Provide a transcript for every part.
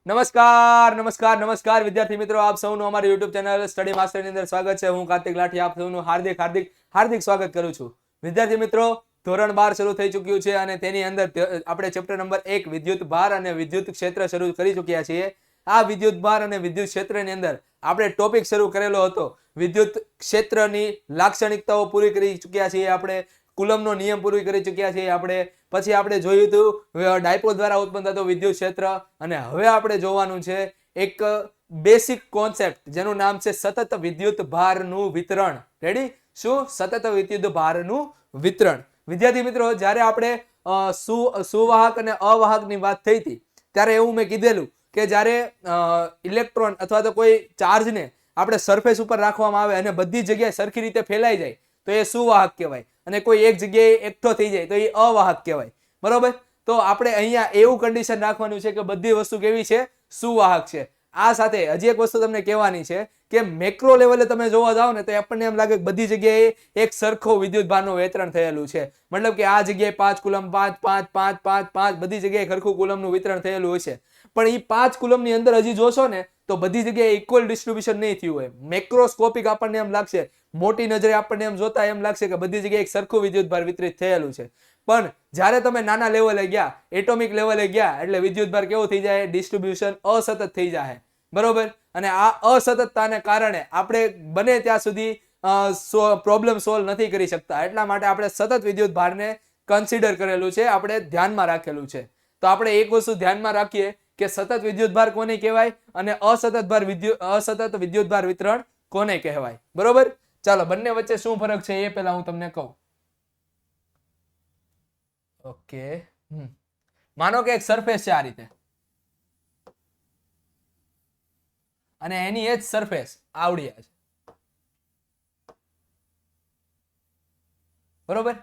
નમસ્કાર નમસ્કાર નમસ્કાર વિદ્યાર્થી મિત્રો, આપ સૌનું અમારી YouTube ચેનલ સ્ટડી માસ્ટર ની અંદર સ્વાગત છે. હું કાર્તિક લાઠી આપ સૌનું હાર્દિક હાર્દિક હાર્દિક સ્વાગત કરું છું. વિદ્યાર્થી મિત્રો, ધોરણ 12 શરૂ થઈ ચૂક્યું છે અને તેની અંદર આપણે ચેપ્ટર નંબર 1 વિદ્યુત ભાર અને વિદ્યુત ક્ષેત્ર શરૂ કરી ચૂક્યા છીએ. આ વિદ્યુત ભાર અને વિદ્યુત ક્ષેત્રની અંદર આપણે ટોપિક શરૂ કરેલો હતો વિદ્યુત ક્ષેત્રની લાક્ષણિકતાઓ પૂરી કરી ચૂક્યા છીએ. આપણે કુલમનો નિયમ પૂરી કરી ચૂક્યા છીએ. પછી આપણે જોયું હતું ડાયપોલ દ્વારા ઉત્પન્ન થતો વિદ્યુત ક્ષેત્ર, અને હવે આપણે જોવાનું છે એક બેસિક કોન્સેપ્ટ જેનું નામ છે સતત વિદ્યુત ભારનું વિતરણ. રેડી? શું? સતત વિદ્યુત ભારનું વિતરણ. વિદ્યાર્થી મિત્રો, જ્યારે આપણે સુવાહક અને અવાહકની વાત થઈ હતી ત્યારે એવું મેં કીધેલું કે જ્યારે ઇલેક્ટ્રોન અથવા તો કોઈ ચાર્જને આપણે સરફેસ ઉપર રાખવામાં આવે અને બધી જગ્યાએ સરખી રીતે ફેલાઈ જાય તો એ સુવાહક કહેવાય, અને કોઈ એક જગ્યાએ એકઠો થઈ જાય તો એ અવાહક કહેવાય. બરોબર? તો આપણે અહીંયા એવું કન્ડિશન રાખવાનું છે કે બધી વસ્તુ કેવી છે? સુવાહક છે. આ સાથે હજી એક વસ્તુ તમને કહેવાની છે કે મેક્રો લેવલે તમે જોવા જાઓ ને તો આપણને એમ લાગે કે બધી જગ્યાએ એક સરખો વિદ્યુત ભારનું વિતરણ થયેલું છે. મતલબ કે આ જગ્યાએ 5 કુલમ 5 5 5 5 5 બધી જગ્યાએ સરખું કુલમનું વિતરણ થયેલું હશે. પણ એ 5 કુલમની અંદર હજી જોશો ને તો બધી જગ્યાએ ઇક્વલ ડિસ્ટ્રીબ્યુશન નહીં થયું હોય. મેક્રોસ્કોપિક આપણને એમ લાગશે, મોટી નજરે આપણને એમ જોતા એમ લાગશે કે બધી જગ્યાએ એક સરખું વિદ્યુત ભાર વિતરિત થયેલું છે. પણ જ્યારે તમે નાના લેવલે ગયા, એટોમિક લેવલે ગયા, એટલે વિદ્યુત ભાર કેવો થઈ જાય? ડિસ્ટ્રીબ્યુશન અસતત થઈ જાય. બરોબર? અને આ અસતતતાને કારણે આપણે બને ત્યાં સુધી પ્રોબ્લેમ સોલ્વ નથી કરી શકતા. એટલા માટે આપણે સતત વિદ્યુત ભારને કન્સિડર કરેલું છે, આપણે ધ્યાનમાં રાખેલું છે. તો આપણે એક વસ્તુ ધ્યાનમાં રાખીએ કે સતત વિદ્યુત ભાર કોને કહેવાય અને અસતત વિદ્યુત ભાર વિતરણ કોને કહેવાય. બરોબર? ચાલો, બંને વચ્ચે શું ફરક છે એ પહેલા હું તમને કહું. ઓકે, માનો કે એક સરફેસ છે આ રીતે, અને એની એ જ સરફેસ આવડી છે. બરોબર?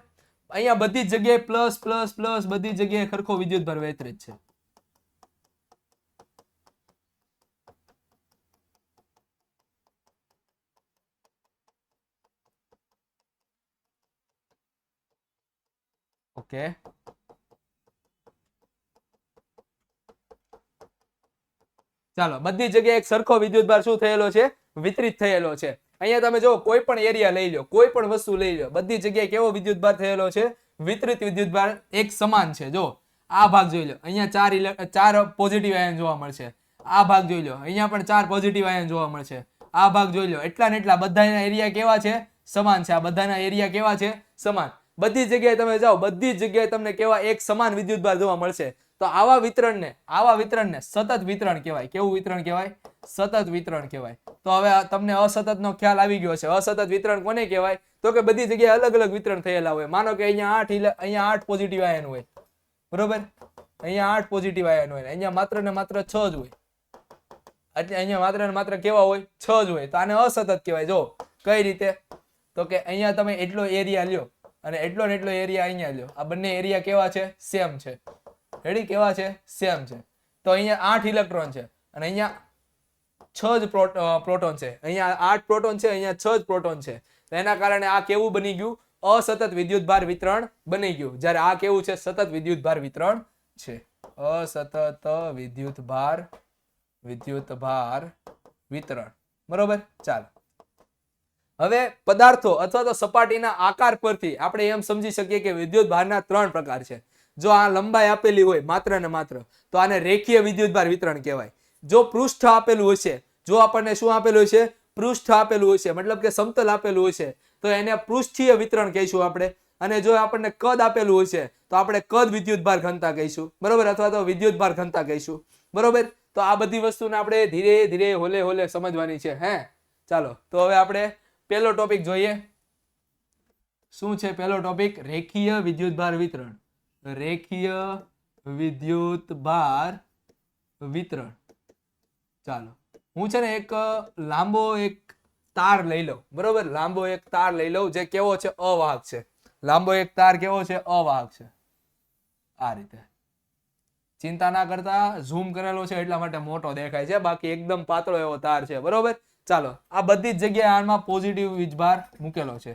અહીંયા બધી જ જગ્યાએ પ્લસ પ્લસ પ્લસ બધી જગ્યાએ સરખો વિદ્યુત ભાર વિતરિત છે. ઓકે, ચાલો, બધી જગ્યાએ એક સરખો વિદ્યુત ભાર શું થયેલો છે? વિતરિત થયેલો છે. અહીંયા તમે જો કોઈ પણ એરિયા લઈ લો, કોઈ પણ વસ્તુ લઈ લો, બધી જગ્યાએ કેવો વિદ્યુત ભાર થયેલો છે? વિતરિત વિદ્યુત ભાર એક સમાન છે. જો આ ભાગ જોઈ લો, અહીંયા ચાર પોઝિટિવ આયન જોવા મળશે. આ ભાગ જોઈ લો, અહીંયા પણ 4 પોઝિટિવ આયન જોવા મળશે. આ ભાગ જોઈ લો, એટલા ને એટલા બધાના એરિયા કેવા છે? સમાન છે. આ બધાના એરિયા કેવા છે? સમાન. બધી જગ્યાએ તમે જાઓ, બધી જગ્યાએ તમને કેવા? એક સમાન વિદ્યુત ભાર જોવા મળશે. તો આવા વિતરણને સતત વિતરણ કહેવાય. કેવું વિતરણ કહેવાય? સતત વિતરણ કહેવાય. તો હવે તમને અસતતનો ખ્યાલ આવી ગયો છે. અસતત વિતરણ કોને કહેવાય? તો કે બધી જગ્યાએ અલગ અલગ વિતરણ થયેલા હોય. માનો કે અહીંયા 8 પોઝિટિવ આયન હોય. બરોબર? અહીંયા 8 પોઝિટિવ આયન હોય, અહીંયા માત્ર ને માત્ર 6 જ હોય. એટલે અહીંયા માત્ર ને માત્ર કેવા હોય? 6 જ હોય. તો આને અસતત કહેવાય. જો કઈ રીતે? તો કે અહીંયા તમે એટલો એરિયા લ્યો અને એટલો ને એટલો એરિયા અહીંયા લ્યો. આ બંને એરિયા કેવા છે? સેમ છે. રેડી? કેવા છે? સેમ છે. તો અહીંયા 8 ઇલેક્ટ્રોન છે અને અહીંયા 6 જ પ્રોટોન છે. અહીંયા 8 પ્રોટોન છે, અહીંયા 6 જ પ્રોટોન છે. એના કારણે આ કેવું બની ગયું? અસતત વિદ્યુત ભાર વિતરણ બની ગયું. જ્યારે આ કેવું છે? સતત વિદ્યુત ભાર વિતરણ છે. અસતત વિદ્યુત ભાર વિતરણ. બરોબર? ચાલો, હવે પદાર્થો અથવા તો સપાટીના આકાર પરથી આપણે એમ સમજી શકીએ કે વિદ્યુત ભારના 3 પ્રકાર છે. જો આ લંબાઈ આપેલી હોય માત્ર ને માત્ર, તો આને રેખીય વિદ્યુત ભાર વિતરણ કહેવાય. જો પૃષ્ઠ આપેલું હશે, જો આપણને શું આપેલું હશે? પૃષ્ઠ આપેલું હશે, મતલબ કે સમતલ આપેલું હશે, તો એને પૃષ્ઠીય વિતરણ કહીશું આપણે. અને જો આપણને કદ આપેલું હશે તો આપણે કદ વિદ્યુત ભાર ઘનતા કહીશું. બરોબર? અથવા તો વિદ્યુત ભાર ઘનતા કહીશું. બરોબર? તો આ બધી વસ્તુને આપણે ધીરે ધીરે હોલે હોલે સમજવાની છે. ચાલો, તો હવે આપણે પહેલો ટોપિક જોઈએ. શું છે પહેલો ટોપિક? રેખીય વિદ્યુત ભાર વિતરણ. રેખીય વિદ્યુત ભાર વિતરણ. ચાલો, હું છે ને એક લાંબો એક તાર લઈ લઉં. બરોબર? લાંબો એક તાર લઈ લઉં જે કેવો છે? અવાહક છે. લાંબો એક તાર કેવો છે? અવાહક છે. આ રીતે. ચિંતા ના કરતા, ઝૂમ કરેલો છે એટલા માટે મોટો દેખાય છે, બાકી એકદમ પાતળો એવો તાર છે. બરોબર? ચાલો, આ બધી જ જગ્યાએ આમાં પોઝિટિવ વીજભાર મૂકેલો છે.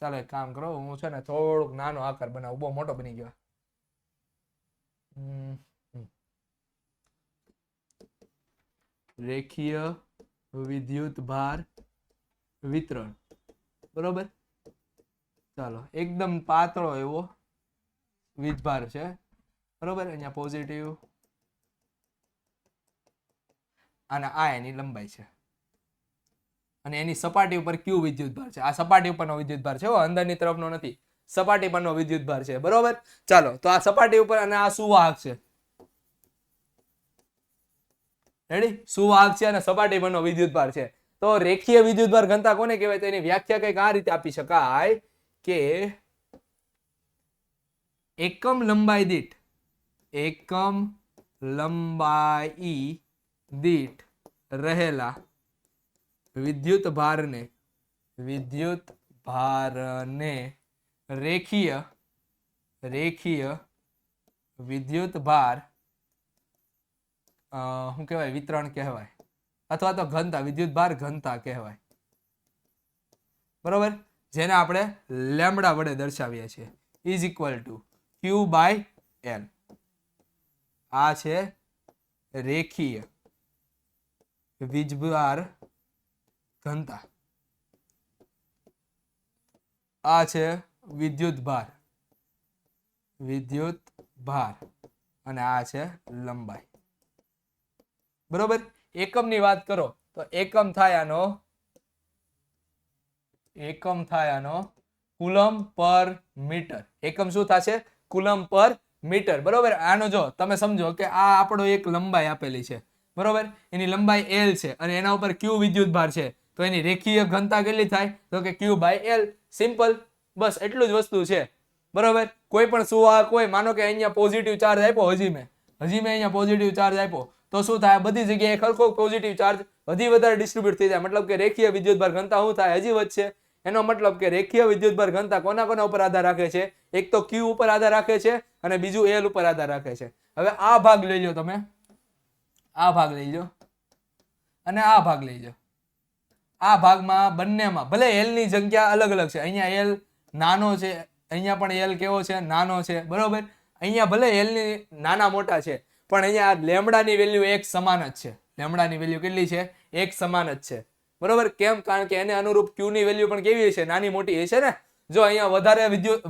ચાલો, એક કામ કરો, હું છે ને થોડોક નાનો આકાર બનાવું. બહુ મોટો બની ગયો. રેખીય વિદ્યુત ભાર વિતરણ. બરોબર, ચાલો એકદમ પાતળો એવો વીજભાર છે. બરોબર, અહીંયા પોઝિટિવ અને આ એની લંબાઈ છે અને એની સપાટી ઉપર ક્યુ વિદ્યુતભાર છે. આ સપાટી ઉપરનો વિદ્યુતભાર છે, અંદરની તરફનો નથી, સપાટી પરનો વિદ્યુતભાર છે. બરોબર, ચાલો તો આ સપાટી ઉપર અને આ સુવાહક છે. રેડી, સુવાહક છે અને સપાટી પરનો વિદ્યુતભાર છે. તો રેખીય વિદ્યુતભાર ઘનતા કોને કહેવાય? તો એની વ્યાખ્યા કંઈક આ રીતે આપી શકાય કે એકમ લંબાઈ દીઠ રહેલા વિદ્યુત ભારને રેખીય વિદ્યુત ભાર શું કહેવાય? વિતરણ કહેવાય, અથવા તો ઘનતા, વિદ્યુત ભાર ઘનતા કહેવાય. બરોબર, જેને આપણે લેમ્બડા વડે દર્શાવીએ છીએ, is equal to Q by L. આ છે રેખીય વીજભાર ઘનતા, આ છે વિદ્યુત ભાર અને આ છે લંબાઈ. બરોબર, એકમની વાત કરો તો એકમ થાય આનો કુલમ પર મીટર. એકમ શું થશે? કુલમ પર મીટર. બરોબર, આનો જો તમે સમજો કે આ આપણો એક લંબાઈ આપેલી છે. બરોબર, એની લંબાઈ L છે અને એના ઉપર Q વિદ્યુત ભાર છે, તો એની રેખીય ઘનતા કેટલી થાય? તો કે Q બાય L. સિમ્પલ, બસ એટલું જ વસ્તુ છે. બરોબર, કોઈ પણ સુવાહક હોય, માનો કે અહીંયા પોઝિટિવ ચાર્જ આપ્યો, હજી મેં અહીંયા પોઝિટિવ ચાર્જ આપ્યો, તો શું થાય? બધી જગ્યાએ સરખો પોઝિટિવ ચાર્જ હજી વધારે ડિસ્ટ્રીબ્યુટ થઈ જાય. મતલબ કે રેખીય વિદ્યુતભાર ઘનતા શું થાય? હજી વધશે. એનો મતલબ કે રેખીય વિદ્યુતભાર ઘનતા કોના ઉપર આધાર રાખે છે? એક તો Q ઉપર આધાર રાખે છે અને બીજું L ઉપર આધાર રાખે છે. હવે આ ભાગ લઈ લો, તમે આ ભાગ લઈ લો અને આ ભાગ લઈ લો. આ ભાગમાં બંનેમાં ભલે L ની સંખ્યા અલગ અલગ છે. અહીંયા L નાનો છે, અહીંયા પણ L કેવો છે? નાનો છે. બરોબર, અહીંયા ભલે L ની નાના મોટા છે, પણ અહીંયા લેમ્બડાની વેલ્યુ એક સમાન જ છે. લેમ્બડાની વેલ્યુ કેટલી છે? એક સમાન જ છે. બરોબર, કેમ? કારણ કે એને અનુરૂપ Q ની વેલ્યુ પણ કેવી હશે? નાની મોટી હશે ને. જો અહીંયા વધારે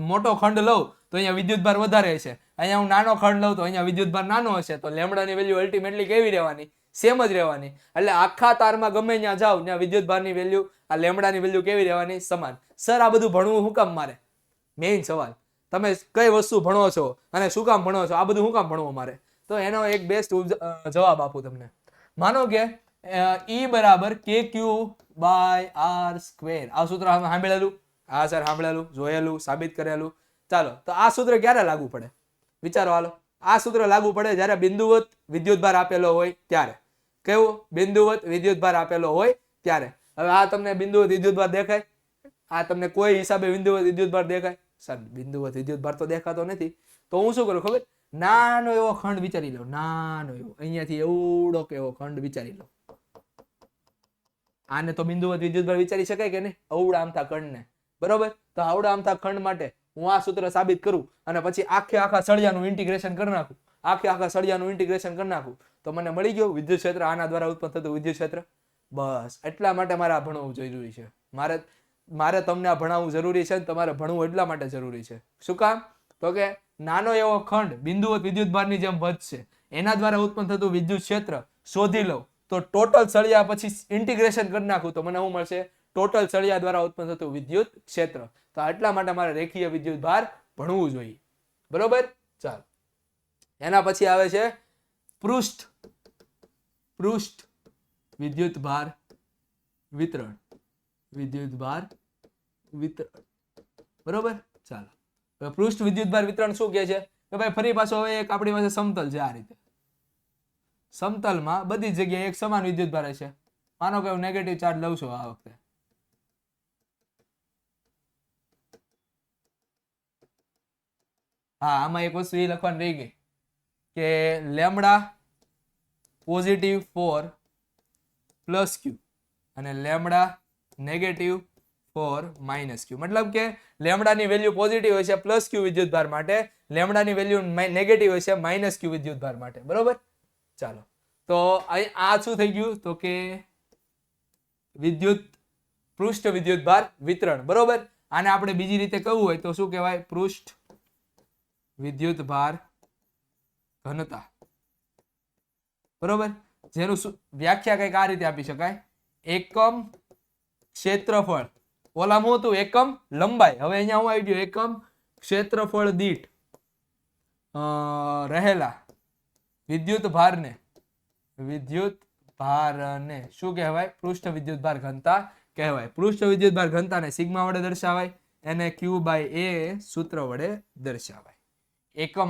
મોટો ખંડ લઉં તો અહીંયા વિદ્યુતભાર વધારે હશે, અહીંયા હું નાનો ખંડ લઉં તો અહીંયા વિદ્યુતભાર નાનો હશે. તો લેમ્બડાની વેલ્યુ અલ્ટિમેટલી કેવી રહેવાની? સેમ જ રહેવાની. એટલે આખા તારમાં ગમે ત્યાં જાવ ત્યાં વિદ્યુતભારની વેલ્યુ, આ લેમ્બડાની વેલ્યુ કેવી રહેવાની? સમાન. સર, આ બધું ભણવું શું કામ મારે? મેઇન સવાલ, તમે કઈ વસ્તુ ભણો છો અને શું કામ ભણો છો? આ બધું શું કામ ભણવું મારે? તો એનો એક બેસ્ટ જવાબ આપું તમને. માનો કે E બરાબર KQ બાય R સ્ક્વેર. આ સૂત્ર સાંભળેલું? હા સર, સાંભળેલું, જોયેલું, સાબિત કરેલું. ચાલો, તો આ સૂત્ર ક્યારે લાગુ પડે? વિચારો. હાલો, આ સૂત્ર લાગુ પડે જ્યારે બિંદુવત વિદ્યુતભાર આપેલો હોય ત્યારે. કેવું? બિંદુવત વિદ્યુતભાર આપેલો હોય ત્યારે. હવે આ તમને બિંદુવત વિદ્યુતભાર દેખાય? આ તમને કોઈ હિસાબે બિંદુવત વિદ્યુતભાર દેખાય? સર, બિંદુવત વિદ્યુતભાર તો દેખાતો નથી. તો હું શું કરું ખબર? નાનો એવો ખંડ વિચારી લો, નાનો એવો, અહીંયાથી એવડો કે એવો ખંડ વિચારી લો. આને તો બિંદુવત વિદ્યુતભાર વિચારી શકાય કે નહીં? અવડા આમથા ખંડને. બરોબર, તો આવડા આમથા ખંડ માટે હું આ સૂત્ર સાબિત કરું અને પછી આખા સળિયાનું ઇન્ટિગ્રેશન કરી નાખું, આખા સળિયાનું ઇન્ટિગ્રેશન કરી નાખું, તો મને મળી ગયું વિદ્યુત ક્ષેત્ર, આના દ્વારા ઉત્પન્ન થતું વિદ્યુત ક્ષેત્ર. બસ એટલા માટે મારે આ ભણવું જરૂરી છે. મારે તમને આ ભણાવવું જરૂરી છે. તમારે ભણવું એટલા માટે જરૂરી છે. શું કામ? તો કે નાનો એવો ખંડ બિંદુવત વિદ્યુતભારની જેમ વધશે, એના દ્વારા ઉત્પન્ન થતું વિદ્યુત ક્ષેત્ર શોધી લઉં તો ટોટલ સળિયા પછી ઇન્ટિગ્રેશન કરી નાખું તો મને શું મળશે? ટોટલ સળિયા દ્વારા ઉત્પન્ન થતું વિદ્યુત ક્ષેત્ર. તો એટલા માટે મારે રેખીય વિદ્યુતભાર ભણવું જોઈએ. બરોબર, ચાલો. એના પછી આવે છે પૃષ્ઠ વિદ્યુતભાર વિતરણ. બરોબર, ચાલો. પૃષ્ઠ વિદ્યુતભાર વિતરણ શું કહે છે? કે ભાઈ ફરી પાછો હવે એક આપણી પાસે સમતલ છે. આ રીતે સમતલમાં બધી જગ્યાએ એક સમાન વિદ્યુતભાર હશે. માનો કે હું નેગેટિવ ચાર્જ લઉં છું આ વખતે. હા, આમાં એક વસ્તુ એ લખવાની રહી ગઈ કે લેમ્બડા પોઝિટિવ 4 પ્લસ Q અને લેમ્બડા નેગેટિવ માઇનસ ક્યુ. મતલબ કે લેમડાની વેલ્યુ પોઝિટિવ હોય છે પ્લસ ક્યુ વિદ્યુતભાર માટે, લેમડાની વેલ્યુ નેગેટિવ હોય છે માઇનસ ક્યુ વિદ્યુતભાર માટે. બરોબર. ચાલો, તો અહીં આ શું થઈ ગયું તો કે પૃષ્ઠ વિદ્યુતભાર વિતરણ. બરોબર. આને આપણે બીજી રીતે કહવું હોય તો શું કહેવાય? પૃષ્ઠ વિદ્યુતભાર ઘનતા. બરોબર. જેનું વ્યાખ્યા કંઈક આ રીતે આપી શકાય: એકમ ક્ષેત્રફળ, ઓલામાં હતું એકમ લંબાઈ, હવે અહીંયા હું આવી ગયું એકમ ક્ષેત્રફળ દીઠ રહેલા વિદ્યુત ભારને શું કહેવાય? પૃષ્ઠ વિદ્યુતભાર ઘનતા કહેવાય. પૃષ્ઠ વિદ્યુતભાર ઘનતાને સિગ્મા વડે દર્શાવાય, એને ક્યુ બાય એ સૂત્ર વડે દર્શાવાય. એકમ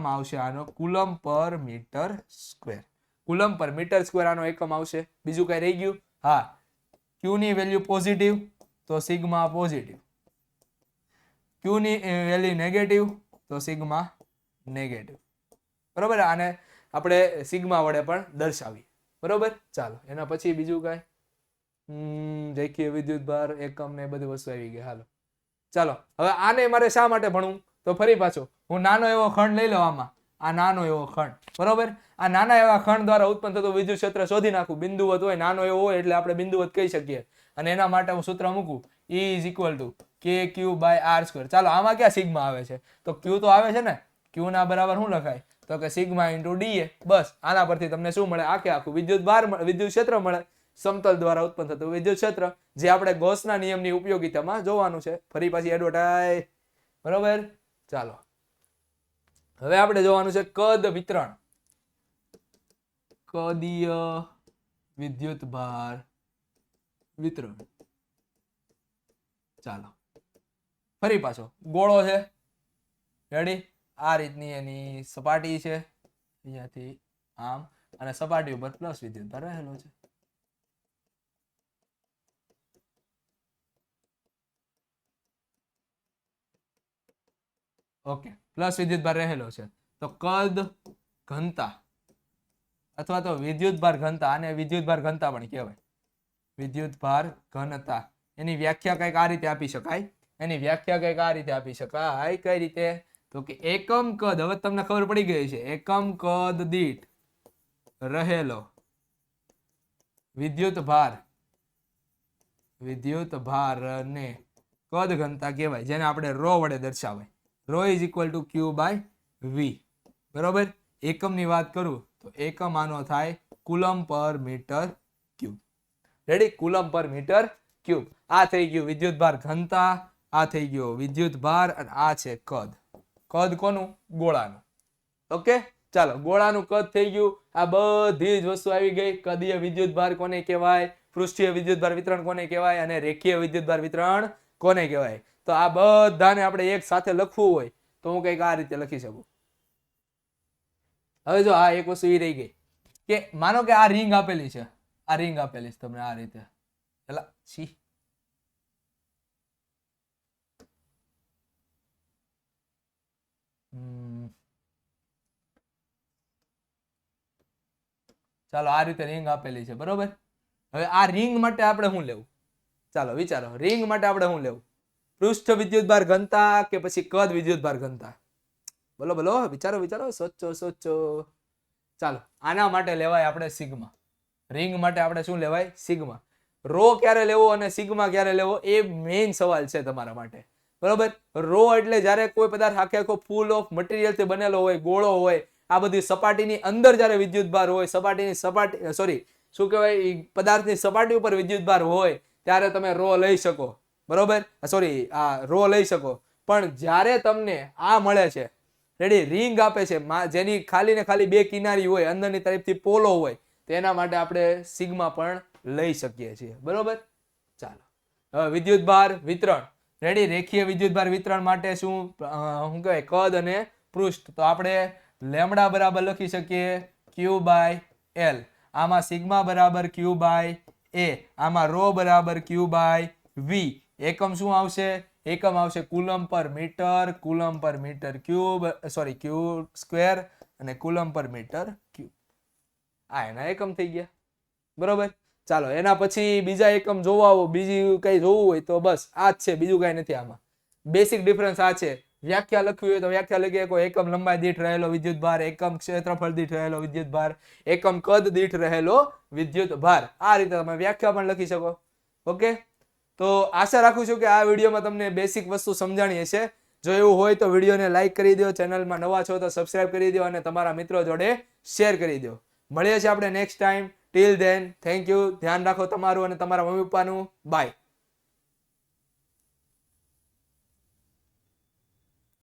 આવશે આનો કુલમ પર મીટર સ્ક્વેર. કુલમ પર મીટર સ્ક્વેર આનો એકમ આવશે. બીજું કઈ રહી ગયું? હા, ક્યુ ની વેલ્યુ પોઝિટિવ તો સિગ્મા પોઝિટિવ, ક્યુ ની વેલ્યુ નેગેટિવ તો સિગ્મા નેગેટિવ. બરોબર. આને આપણે સિગ્મા વડે પણ દર્શાવી. બરોબર. ચાલો, એના પછી બીજું કઈ રેખીય વિદ્યુતભાર એકમ ને બધી વસ્તુ આવી ગઈ. હાલો, ચાલો હવે આને મારે શા માટે ભણવું? તો ફરી પાછો હું નાનો એવો ખંડ લઈ લઉં. આમાં આ નાનો એવો ખંડ. બરોબર. આ નાના એવા ખંડ દ્વારા ઉત્પન્ન થતું વિદ્યુત ક્ષેત્ર શોધી નાખું. બિંદુવત હોય, નાનો એવો હોય એટલે આપણે બિંદુવત કહી શકીએ. અને એના માટે હું સૂત્ર મૂકું E = KQ / R². ચાલો, આમાં ક્યાં સિગ્મા આવે છે? તો ક્યુ તો આવે છે ને. ક્યુ ના બરાબર શું લખાય? તો કે સિગ્મા × DA. બસ આના પરથી તમને શું મળે? આખું વિદ્યુત ક્ષેત્ર મળે. સમતલ દ્વારા ઉત્પન્ન થતું વિદ્યુત ક્ષેત્ર, જે આપણે ગૌસના નિયમની ઉપયોગિતામાં જોવાનું છે. ફરી પાછી એડવર્ટાઇઝ. બરોબર. ચાલો, હવે આપણે જોવાનું છે કદ વિતરણ, કદીય વિદ્યુતભાર વિતરણ. ચાલો, ફરી પાછો ગોળો છે. રેડી? આ રીતની એની સપાટી છે, અહીંયાથી આમ, અને સપાટી ઉપર પ્લસ વિદ્યુતભાર રહેલો છે. ઓકે, પ્લસ વિદ્યુતભાર રહેલો છે. તો કદ ઘનતા અથવા તો વિદ્યુતભાર ઘનતા, આને વિદ્યુતભાર ઘનતા પણ કહેવાય. વિદ્યુતભાર ઘનતા એની વ્યાખ્યા કંઈક આ રીતે આપી શકાય. કઈ રીતે? તો કે એકમ કદ, હવે તમને ખબર પડી ગઈ છે, એકમ કદ દીઠ રહેલો વિદ્યુતભારને કદ ઘનતા કહેવાય, જેને આપણે રો વડે દર્શાવાય. Rho = Q / V. બરોબર. એકમની વાત કરું તો એકમ આનો થાય કુલમ પર મીટર ક્યુબ. રેડી? કુલમ પર મીટર ક્યુબ. આ થઈ ગયું વિદ્યુતભાર ઘનતા, આ થઈ ગયો વિદ્યુતભાર, અને આ છે કદ. કદ કોનું? ગોળાનું. ઓકે. ચાલો, ગોળાનું કદ થઈ ગયું. આ બધી જ વસ્તુ આવી ગઈ. કદીય વિદ્યુતભાર કોને કહેવાય, પૃષ્ઠીય વિદ્યુતભાર વિતરણ કોને કહેવાય, અને રેખીય વિદ્યુતભાર વિતરણ કોને કહેવાય. તો આ બધાને આપણે એક સાથે લખવું હોય તો હું કંઈક આ રીતે લખી શકું. હવે જો આ એક વસ્તુ એ રહી ગઈ કે માનો કે આ રિંગ આપેલી છે, તમને આ રીતે. ચાલો, આ રીતે રિંગ આપેલી છે. બરોબર. હવે આ રિંગ માટે આપણે શું લેવું? ચાલો વિચારો, રિંગ માટે આપણે શું લેવું? પૃષ્ઠ વિદ્યુતભાર ઘનતા કે પછી કદ વિદ્યુતભાર ઘનતા? બોલો, વિચારો, સોચો. ચાલો, આના માટે લેવાય આપણે સિગ્મા. રિંગ માટે આપણે શું લેવાય? સિગ્મા. રો ક્યારે લેવો અને સિગ્મા ક્યારે લેવો એ મેઇન સવાલ છે તમારા માટે. બરોબર. રો એટલે જ્યારે કોઈ પદાર્થ આખો ફૂલ ઓફ મટીરિયલ થી બનેલો હોય, ગોળો હોય, આ બધી સપાટીની અંદર જ્યારે વિદ્યુતભાર હોય, પદાર્થની સપાટી ઉપર વિદ્યુતભાર હોય ત્યારે તમે રો લઈ શકો. બરોબર. રો લઈ શકો. પણ જ્યારે તમને આ મળે છે, રેડી, રિંગ આપે છે, જેની ખાલી ને ખાલી બે કિનારી હોય, અંદરની તરફથી પોલો હોય, તેના માટે આપણે સિગ્મા પણ લઈ શકીએ છીએ. બરોબર. ચાલો, હવે વિદ્યુતભાર વિતરણ. રેડી? રેખીય વિદ્યુતભાર વિતરણ માટે શું કહેવાય? કદ અને પૃષ્ઠ. તો આપણે લેમડા બરાબર લખી શકીએ Q / L. આમાં સિગ્મા બરાબર Q / A. આમાં રો બરાબર Q / V. એકમ શું આવશે? એકમ આવશે કુલમ પર મીટર ક્યુબ, ક્યુ સ્ક્વેર, અને કુલમ પર મીટર ક્યુબ. આ એના એકમ થઈ ગયા. બરોબર. ચાલો એના પછી બીજા એકમ જોવા આવો, બીજી કઈ જોવું હોય તો બસ આ જ છે, બીજું કઈ નથી આમાં. બેસિક ડિફરન્સ આ છે. વ્યાખ્યા લખવી હોય તો વ્યાખ્યા લખી શકો. એકમ લંબાઈ દીઠ રહેલો વિદ્યુત ભાર, એકમ ક્ષેત્રફળ દીઠ રહેલો વિદ્યુત ભાર, એકમ કદ દીઠ રહેલો વિદ્યુત ભાર. આ રીતે તમે વ્યાખ્યા પણ લખી શકો. ઓકે, તો આશા રાખું છું કે આ વિડીયોમાં તમને બેસિક વસ્તુ સમજાણી હશે. જો એવું હોય તો વિડીયોને લાઈક કરી દો, ચેનલમાં નવા છો તો સબસ્ક્રાઇબ કરી દો અને તમારા મિત્રો જોડે શેર કરી દો. મળીએ છીએ આપણે next time. Till then thank you. ધ્યાન રાખો તમારું અને તમારા મમ્મી પપ્પાનું. બાય.